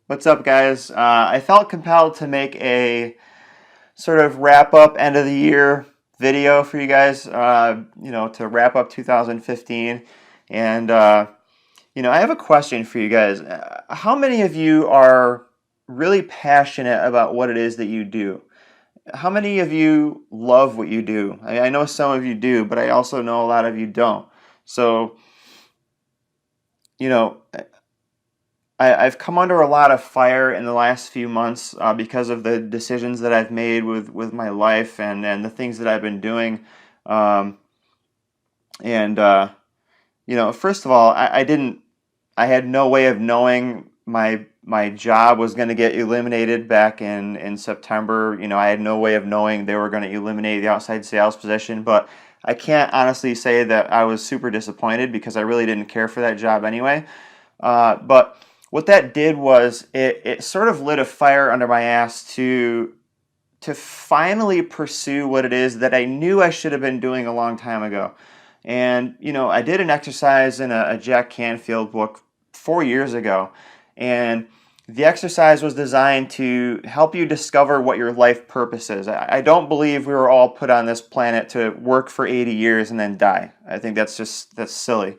What's up, guys? I felt compelled to make a sort of wrap up end of the year video for you guys, to wrap up 2015. And, I have a question for you guys. How many of you are really passionate about what it is that you do? How many of you love what you do? I know some of you do, but I also know a lot of you don't. So, you know, I've come under a lot of fire in the last few months because of the decisions that I've made with my life and the things that I've been doing. Um, and First of all, I had no way of knowing my job was going to get eliminated back in September. I had no way of knowing they were going to eliminate the outside sales position, but I can't honestly say that I was super disappointed because I really didn't care for that job anyway. But what that did was it sort of lit a fire under my ass to finally pursue what it is that I knew I should have been doing a long time ago. And I did an exercise in a Jack Canfield book 4 years ago, and the exercise was designed to help you discover what your life purpose is. I don't believe we were all put on this planet to work for 80 years and then die. I think that's silly.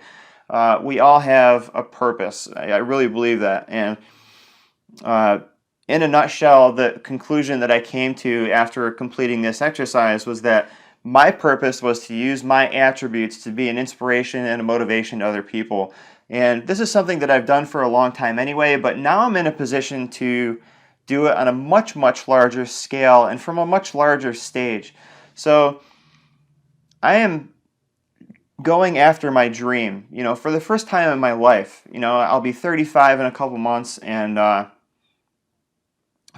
We all have a purpose. I really believe that. And in a nutshell, the conclusion that I came to after completing this exercise was that my purpose was to use my attributes to be an inspiration and a motivation to other people. And this is something that I've done for a long time anyway, but now I'm in a position to do it on a much, much larger scale and from a much larger stage. So I am going after my dream, for the first time in my life. I'll be 35 in a couple months, and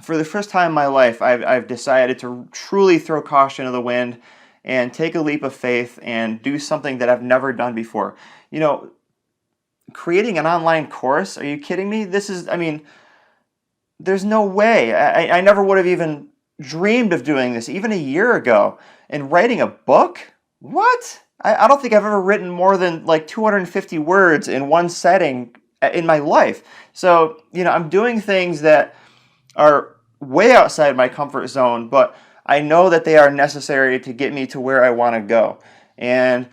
for the first time in my life, I've decided to truly throw caution to the wind and take a leap of faith and do something that I've never done before. Creating an online course, are you kidding me? There's no way. I never would have even dreamed of doing this even a year ago. And writing a book? What? I don't think I've ever written more than like 250 words in one setting in my life. So, I'm doing things that are way outside my comfort zone, but I know that they are necessary to get me to where I want to go. And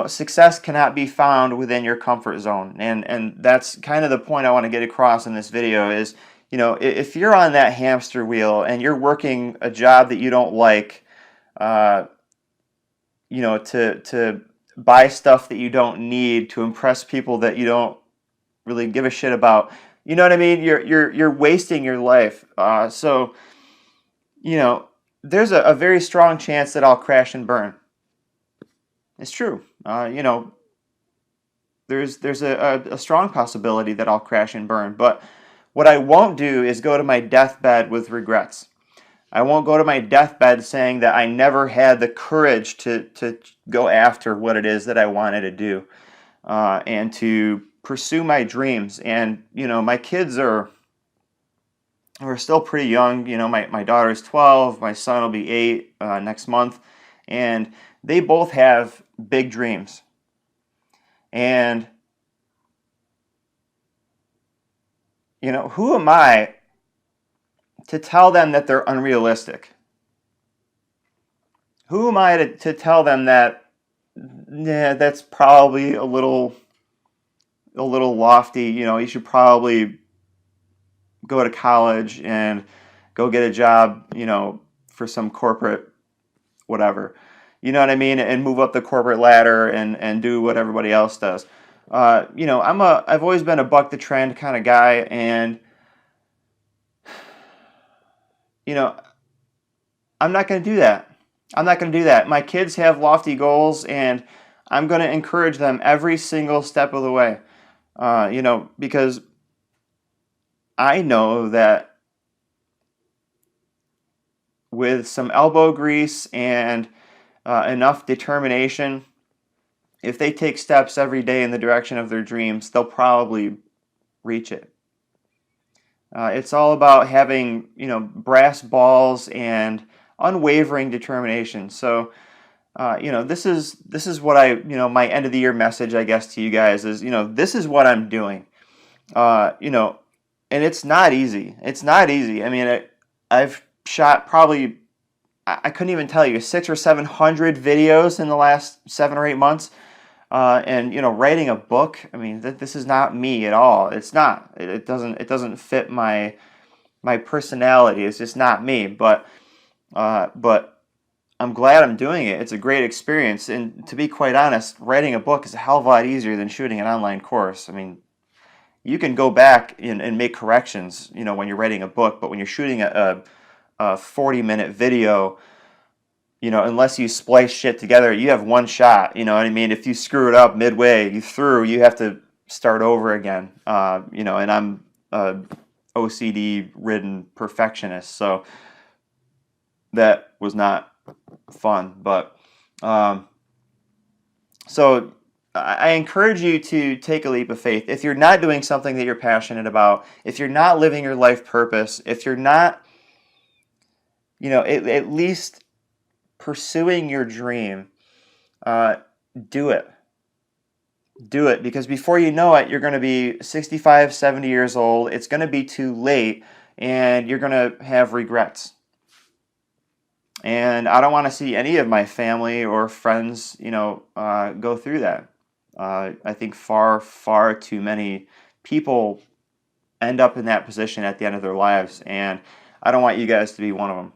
success cannot be found within your comfort zone. And that's kind of the point I want to get across in this video is, if you're on that hamster wheel and you're working a job that you don't like, to buy stuff that you don't need to impress people that you don't really give a shit about, you know what I mean? You're wasting your life. There's a very strong chance that I'll crash and burn. It's true. There's a strong possibility that I'll crash and burn. But what I won't do is go to my deathbed with regrets. I won't go to my deathbed saying that I never had the courage to go after what it is that I wanted to do and to pursue my dreams. And, my kids are still pretty young. My daughter's 12, my son will be 8 next month, and they both have big dreams. And, who am I to tell them that they're unrealistic? Who am I to tell them that, that's probably a little lofty, you should probably go to college and go get a job, for some corporate whatever. You know what I mean? And move up the corporate ladder and do what everybody else does. I've always been a buck the trend kind of guy, and I'm not going to do that. I'm not going to do that. My kids have lofty goals, and I'm going to encourage them every single step of the way. Because I know that with some elbow grease and enough determination, if they take steps every day in the direction of their dreams, they'll probably reach it. It's all about having, brass balls and unwavering determination. So, this is what my end of the year message, I guess, to you guys is, this is what I'm doing. and it's not easy. It's not easy. I mean, I've shot probably, I couldn't even tell you, 600 or 700 videos in the last 7 or 8 months. And writing a book. I mean, this is not me at all. It's not. It doesn't fit my personality. It's just not me. But I'm glad I'm doing it. It's a great experience. And to be quite honest, writing a book is a hell of a lot easier than shooting an online course. I mean, you can go back and make corrections, when you're writing a book. But when you're shooting a 40-minute video, unless you splice shit together, you have one shot. You know what I mean? If you screw it up midway, you have to start over again. And I'm a OCD-ridden perfectionist, so that was not fun. But so I encourage you to take a leap of faith. If you're not doing something that you're passionate about, if you're not living your life purpose, if you're not, at least pursuing your dream, do it. Do it, because before you know it, you're going to be 65, 70 years old. It's going to be too late, and you're going to have regrets. And I don't want to see any of my family or friends, go through that. I think far, far too many people end up in that position at the end of their lives, and I don't want you guys to be one of them.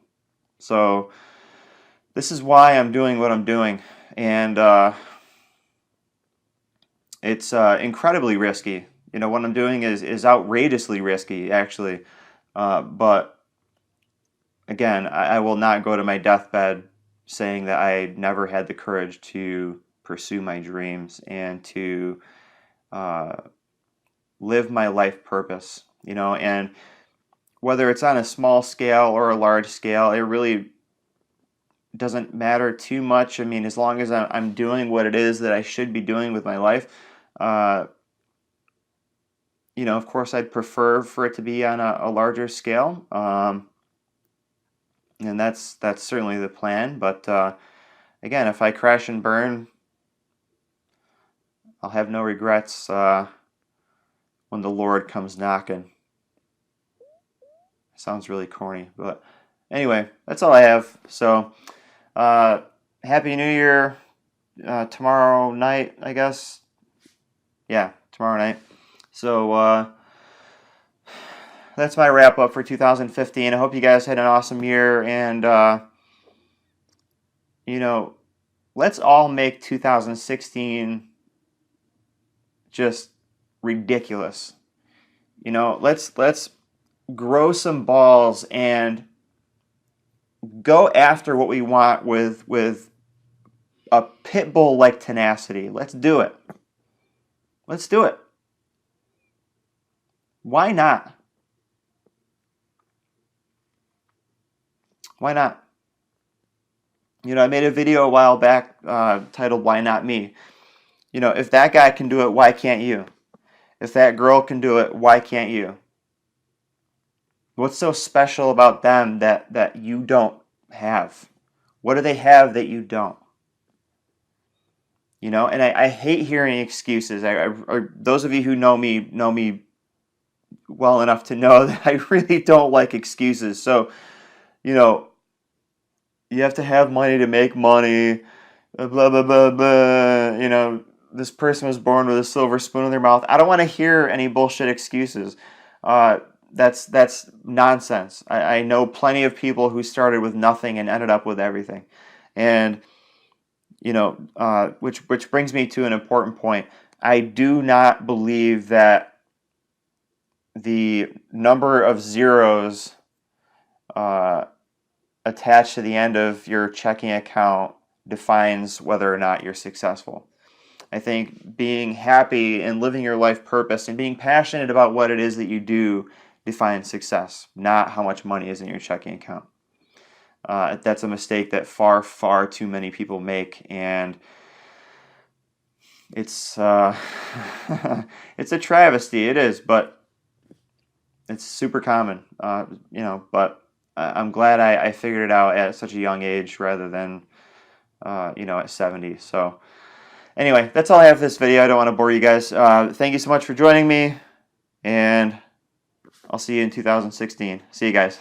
So this is why I'm doing what I'm doing, and it's incredibly risky. What I'm doing is outrageously risky, actually. But again, I will not go to my deathbed saying that I never had the courage to pursue my dreams and to live my life purpose. And whether it's on a small scale or a large scale, it really doesn't matter too much. I mean, as long as I'm doing what it is that I should be doing with my life, of course, I'd prefer for it to be on a larger scale, and that's certainly the plan. But again, if I crash and burn, I'll have no regrets when the Lord comes knocking. Sounds really corny, but anyway, that's all I have. So, Happy New Year tomorrow night, I guess. Yeah, tomorrow night. So, that's my wrap up for 2015. I hope you guys had an awesome year, and let's all make 2016 just ridiculous. Let's grow some balls and go after what we want with a pit bull like tenacity. Let's do it. Let's do it. Why not? Why not? I made a video a while back titled "Why Not Me?" If that guy can do it, why can't you? If that girl can do it, why can't you? What's so special about them that you don't have? What do they have that you don't? And I hate hearing excuses. Those of you who know me well enough to know that I really don't like excuses. So, you have to have money to make money, blah, blah, blah, blah. This person was born with a silver spoon in their mouth. I don't want to hear any bullshit excuses. That's nonsense. I know plenty of people who started with nothing and ended up with everything. And, which brings me to an important point. I do not believe that the number of zeros attached to the end of your checking account defines whether or not you're successful. I think being happy and living your life purpose and being passionate about what it is that you do defines success, not how much money is in your checking account. That's a mistake that far, far too many people make, and it's it's a travesty. It is, but it's super common. But I'm glad I figured it out at such a young age rather than at 70. So anyway, that's all I have for this video. I don't want to bore you guys. Thank you so much for joining me, and I'll see you in 2016. See you guys.